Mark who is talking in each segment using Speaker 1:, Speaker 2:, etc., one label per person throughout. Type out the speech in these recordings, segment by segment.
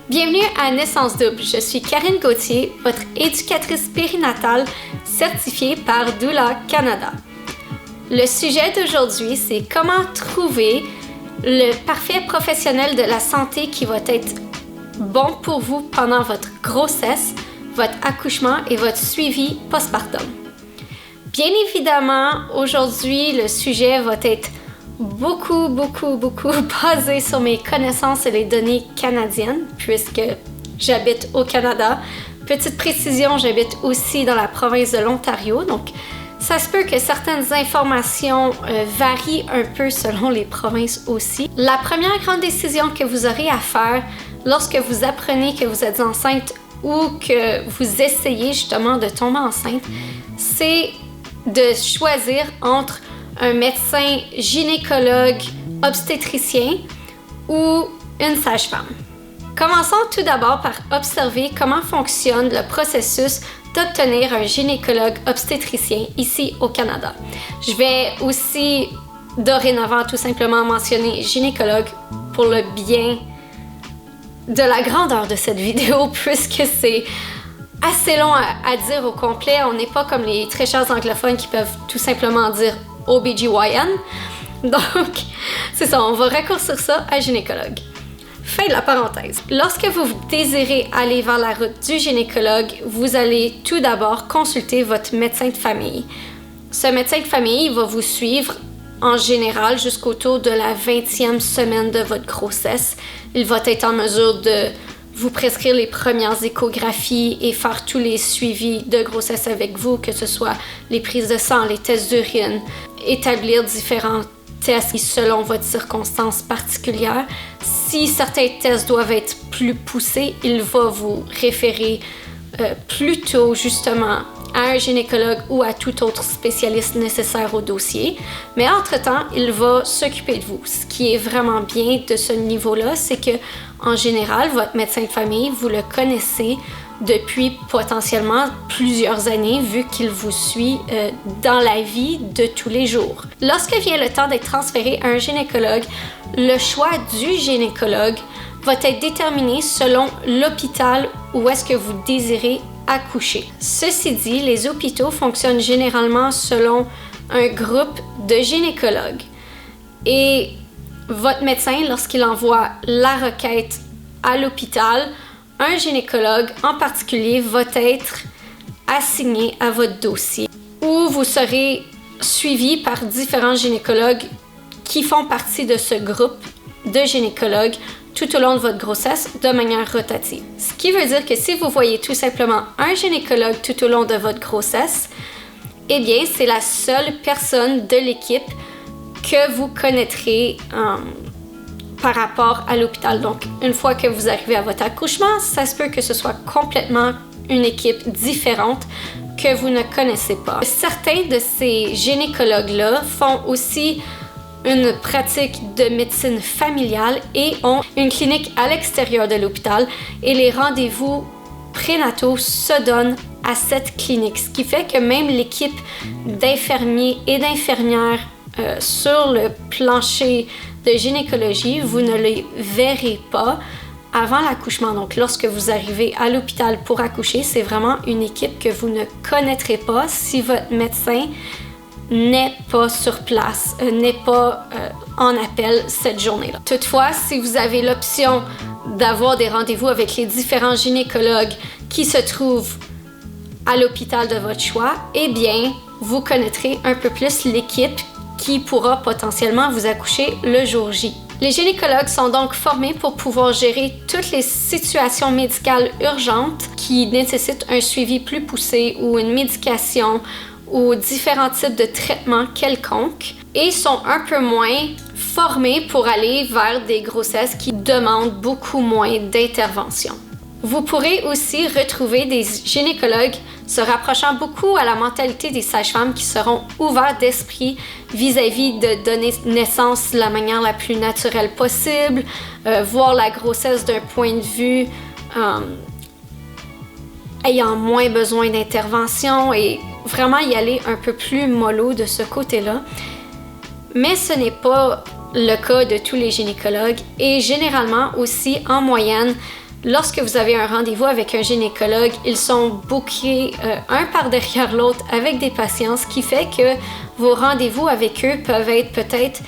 Speaker 1: Bienvenue à Naissance Double. Je suis Karine Gauthier, votre éducatrice périnatale certifiée par Doula Canada. Le sujet d'aujourd'hui, c'est comment trouver le parfait professionnel de la santé qui va être bon pour vous pendant votre grossesse, votre accouchement et votre suivi postpartum. Bien évidemment, aujourd'hui, le sujet va être beaucoup basé sur mes connaissances et les données canadiennes, puisque j'habite au Canada. Petite précision, j'habite aussi dans la province de l'Ontario, donc ça se peut que certaines informations varient un peu selon les provinces aussi. La première grande décision que vous aurez à faire lorsque vous apprenez que vous êtes enceinte ou que vous essayez justement de tomber enceinte, c'est de choisir entre un médecin gynécologue obstétricien ou une sage-femme. Commençons tout d'abord par observer comment fonctionne le processus d'obtenir un gynécologue obstétricien ici au Canada. Je vais aussi dorénavant tout simplement mentionner gynécologue pour le bien de la grandeur de cette vidéo puisque c'est assez long à dire au complet. On n'est pas comme les très chers anglophones qui peuvent tout simplement dire OBGYN. Donc, c'est ça, on va raccourcir ça à gynécologue. Fin de la parenthèse. Lorsque vous désirez aller vers la route du gynécologue, vous allez tout d'abord consulter votre médecin de famille. Ce médecin de famille va vous suivre en général jusqu'autour de la 20e semaine de votre grossesse. Il va être en mesure de vous prescrire les premières échographies et faire tous les suivis de grossesse avec vous, que ce soit les prises de sang, les tests d'urine, établir différents tests selon votre circonstance particulière. Si certains tests doivent être plus poussés, il va vous référer plutôt justement à un gynécologue ou à tout autre spécialiste nécessaire au dossier. Mais entre-temps, il va s'occuper de vous. Ce qui est vraiment bien de ce niveau-là, c'est que en général, votre médecin de famille, vous le connaissez depuis potentiellement plusieurs années vu qu'il vous suit dans la vie de tous les jours. Lorsque vient le temps d'être transféré à un gynécologue, le choix du gynécologue va être déterminé selon l'hôpital où est-ce que vous désirez accoucher. Ceci dit, les hôpitaux fonctionnent généralement selon un groupe de gynécologues. Et votre médecin, lorsqu'il envoie la requête à l'hôpital, un gynécologue en particulier va être assigné à votre dossier, où vous serez suivi par différents gynécologues qui font partie de ce groupe de gynécologues tout au long de votre grossesse de manière rotative. Ce qui veut dire que si vous voyez tout simplement un gynécologue tout au long de votre grossesse, eh bien, c'est la seule personne de l'équipe que vous connaîtrez par rapport à l'hôpital. Donc, une fois que vous arrivez à votre accouchement, ça se peut que ce soit complètement une équipe différente que vous ne connaissez pas. Certains de ces gynécologues-là font aussi une pratique de médecine familiale et ont une clinique à l'extérieur de l'hôpital et les rendez-vous prénataux se donnent à cette clinique. Ce qui fait que même l'équipe d'infirmiers et d'infirmières sur le plancher de gynécologie, vous ne les verrez pas avant l'accouchement. Donc, lorsque vous arrivez à l'hôpital pour accoucher, c'est vraiment une équipe que vous ne connaîtrez pas si votre médecin n'est pas sur place, n'est pas en appel cette journée-là. Toutefois, si vous avez l'option d'avoir des rendez-vous avec les différents gynécologues qui se trouvent à l'hôpital de votre choix, eh bien, vous connaîtrez un peu plus l'équipe qui pourra potentiellement vous accoucher le jour J. Les gynécologues sont donc formés pour pouvoir gérer toutes les situations médicales urgentes qui nécessitent un suivi plus poussé ou une médication ou différents types de traitements quelconques et sont un peu moins formés pour aller vers des grossesses qui demandent beaucoup moins d'intervention. Vous pourrez aussi retrouver des gynécologues se rapprochant beaucoup à la mentalité des sages-femmes qui seront ouverts d'esprit vis-à-vis de donner naissance de la manière la plus naturelle possible, voir la grossesse d'un point de vue ayant moins besoin d'intervention et vraiment y aller un peu plus mollo de ce côté-là. Mais ce n'est pas le cas de tous les gynécologues et généralement aussi en moyenne, Lorsque vous avez un rendez-vous avec un gynécologue, ils sont bookés un par derrière l'autre avec des patients, ce qui fait que vos rendez-vous avec eux peuvent être peut-être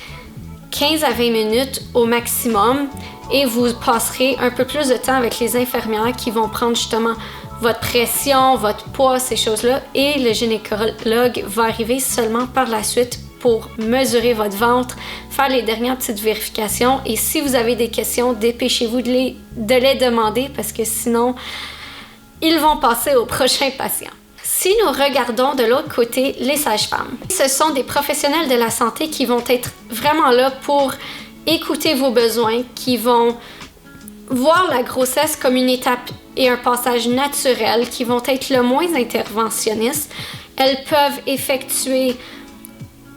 Speaker 1: 15 à 20 minutes au maximum et vous passerez un peu plus de temps avec les infirmières qui vont prendre justement votre pression, votre poids, ces choses-là, et le gynécologue va arriver seulement par la suite pour mesurer votre ventre, faire les dernières petites vérifications, et si vous avez des questions, dépêchez-vous de les demander parce que sinon, ils vont passer au prochain patient. Si nous regardons de l'autre côté les sages-femmes, ce sont des professionnels de la santé qui vont être vraiment là pour écouter vos besoins, qui vont voir la grossesse comme une étape et un passage naturel, qui vont être le moins interventionnistes. Elles peuvent effectuer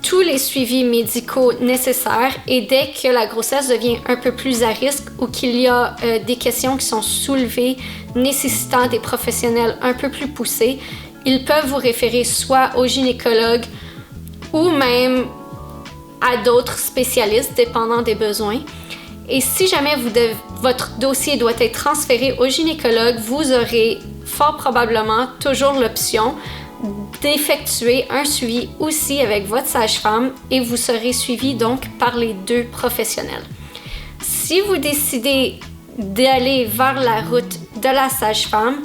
Speaker 1: tous les suivis médicaux nécessaires et dès que la grossesse devient un peu plus à risque ou qu'il y a des questions qui sont soulevées nécessitant des professionnels un peu plus poussés, ils peuvent vous référer soit au gynécologue ou même à d'autres spécialistes dépendant des besoins. Et si jamais votre dossier doit être transféré au gynécologue, vous aurez fort probablement toujours l'option d'effectuer un suivi aussi avec votre sage-femme et vous serez suivi donc par les deux professionnels. Si vous décidez d'aller vers la route de la sage-femme,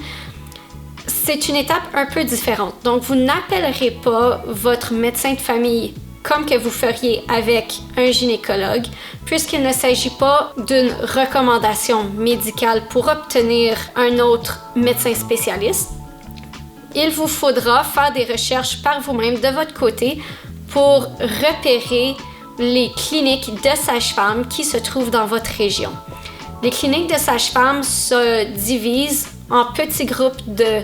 Speaker 1: c'est une étape un peu différente. Donc, vous n'appellerez pas votre médecin de famille comme que vous feriez avec un gynécologue, puisqu'il ne s'agit pas d'une recommandation médicale pour obtenir un autre médecin spécialiste. Il vous faudra faire des recherches par vous-même de votre côté pour repérer les cliniques de sages-femmes qui se trouvent dans votre région. Les cliniques de sages-femmes se divisent en petits groupes de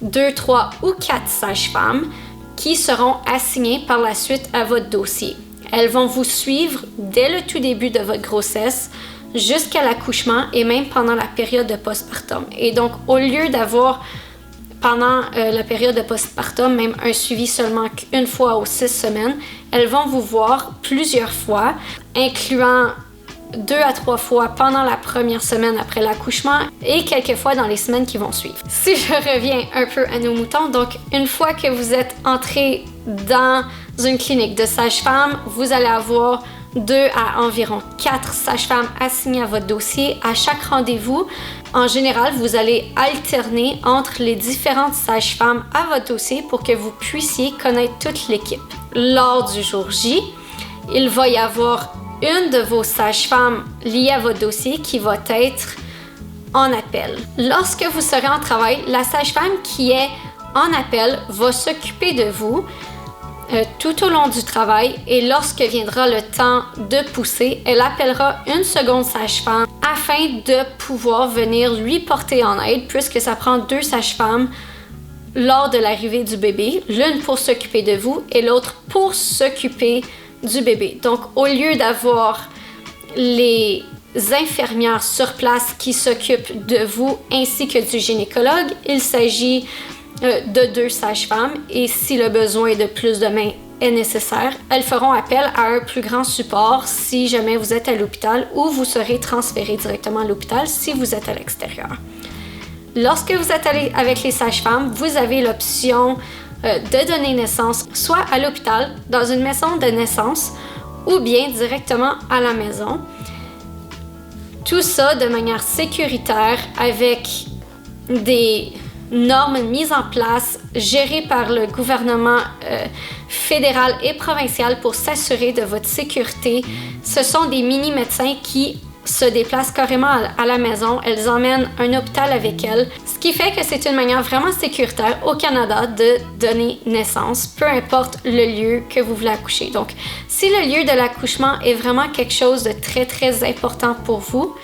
Speaker 1: 2, 3 ou 4 sages-femmes qui seront assignées par la suite à votre dossier. Elles vont vous suivre dès le tout début de votre grossesse jusqu'à l'accouchement et même pendant la période de postpartum. Et donc, au lieu d'avoir pendant la période de postpartum même un suivi seulement qu'une fois aux 6 semaines, elles vont vous voir plusieurs fois, incluant 2 à 3 fois pendant la première semaine après l'accouchement et quelques fois dans les semaines qui vont suivre. Si je reviens un peu à nos moutons, donc une fois que vous êtes entré dans une clinique de sage-femme, vous allez avoir 2 à environ 4 sages-femmes assignées à votre dossier à chaque rendez-vous. En général, vous allez alterner entre les différentes sages-femmes à votre dossier pour que vous puissiez connaître toute l'équipe. Lors du jour J, il va y avoir une de vos sages-femmes liées à votre dossier qui va être en appel. Lorsque vous serez en travail, la sage-femme qui est en appel va s'occuper de vous tout au long du travail et lorsque viendra le temps de pousser, elle appellera une seconde sage-femme afin de pouvoir venir lui porter en aide puisque ça prend 2 sages-femmes lors de l'arrivée du bébé, l'une pour s'occuper de vous et l'autre pour s'occuper du bébé. Donc, au lieu d'avoir les infirmières sur place qui s'occupent de vous ainsi que du gynécologue, il s'agit de 2 sages-femmes et si le besoin de plus de mains est nécessaire, elles feront appel à un plus grand support si jamais vous êtes à l'hôpital ou vous serez transféré directement à l'hôpital si vous êtes à l'extérieur. Lorsque vous êtes allé avec les sages-femmes, vous avez l'option de donner naissance soit à l'hôpital, dans une maison de naissance ou bien directement à la maison. Tout ça de manière sécuritaire avec des normes mises en place, gérées par le gouvernement fédéral et provincial pour s'assurer de votre sécurité. Ce sont des mini-médecins qui se déplacent carrément à la maison. Elles emmènent un hôpital avec elles, ce qui fait que c'est une manière vraiment sécuritaire au Canada de donner naissance, peu importe le lieu que vous voulez accoucher. Donc, si le lieu de l'accouchement est vraiment quelque chose de très, très important pour vous,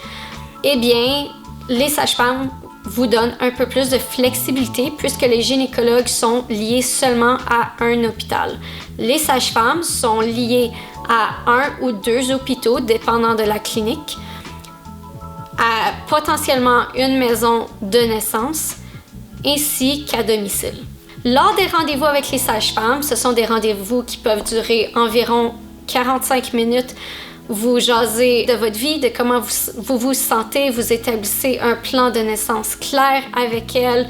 Speaker 1: eh bien, les sages-femmes vous donnent un peu plus de flexibilité puisque les gynécologues sont liés seulement à un hôpital. Les sages-femmes sont liées à 1 ou 2 hôpitaux, dépendant de la clinique, à potentiellement une maison de naissance, ainsi qu'à domicile. Lors des rendez-vous avec les sages-femmes, ce sont des rendez-vous qui peuvent durer environ 45 minutes Vous jasez de votre vie, de comment vous sentez, vous établissez un plan de naissance clair avec elles.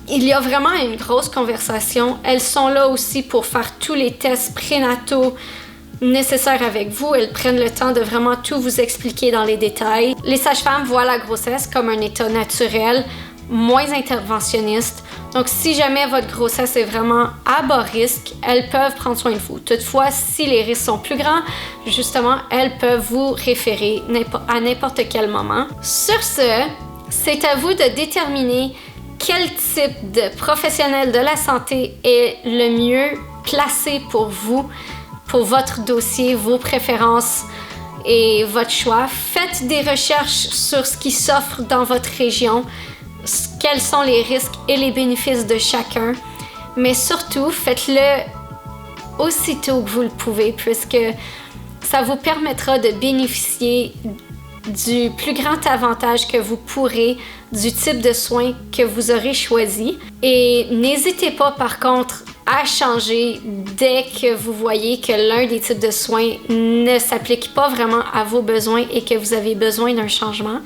Speaker 1: Il y a vraiment une grosse conversation. Elles sont là aussi pour faire tous les tests prénataux nécessaires avec vous. Elles prennent le temps de vraiment tout vous expliquer dans les détails. Les sages-femmes voient la grossesse comme un état naturel, moins interventionniste. Donc, si jamais votre grossesse est vraiment à bas risque, elles peuvent prendre soin de vous. Toutefois, si les risques sont plus grands, justement, elles peuvent vous référer à n'importe quel moment. Sur ce, c'est à vous de déterminer quel type de professionnel de la santé est le mieux placé pour vous, pour votre dossier, vos préférences et votre choix. Faites des recherches sur ce qui s'offre dans votre région, quels sont les risques et les bénéfices de chacun, mais surtout, faites-le aussitôt que vous le pouvez, puisque ça vous permettra de bénéficier du plus grand avantage que vous pourrez du type de soins que vous aurez choisi. Et n'hésitez pas, par contre, à changer dès que vous voyez que l'un des types de soins ne s'applique pas vraiment à vos besoins et que vous avez besoin d'un changement.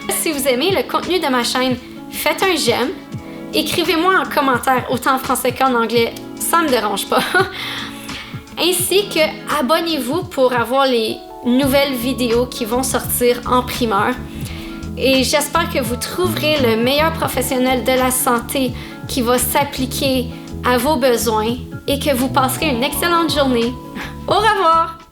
Speaker 1: Si vous aimez le contenu de ma chaîne, faites un j'aime, écrivez-moi en commentaire autant en français qu'en anglais, ça me dérange pas. Ainsi que abonnez-vous pour avoir les nouvelles vidéos qui vont sortir en primeur. Et j'espère que vous trouverez le meilleur professionnel de la santé qui va s'appliquer à vos besoins et que vous passerez une excellente journée. Au revoir!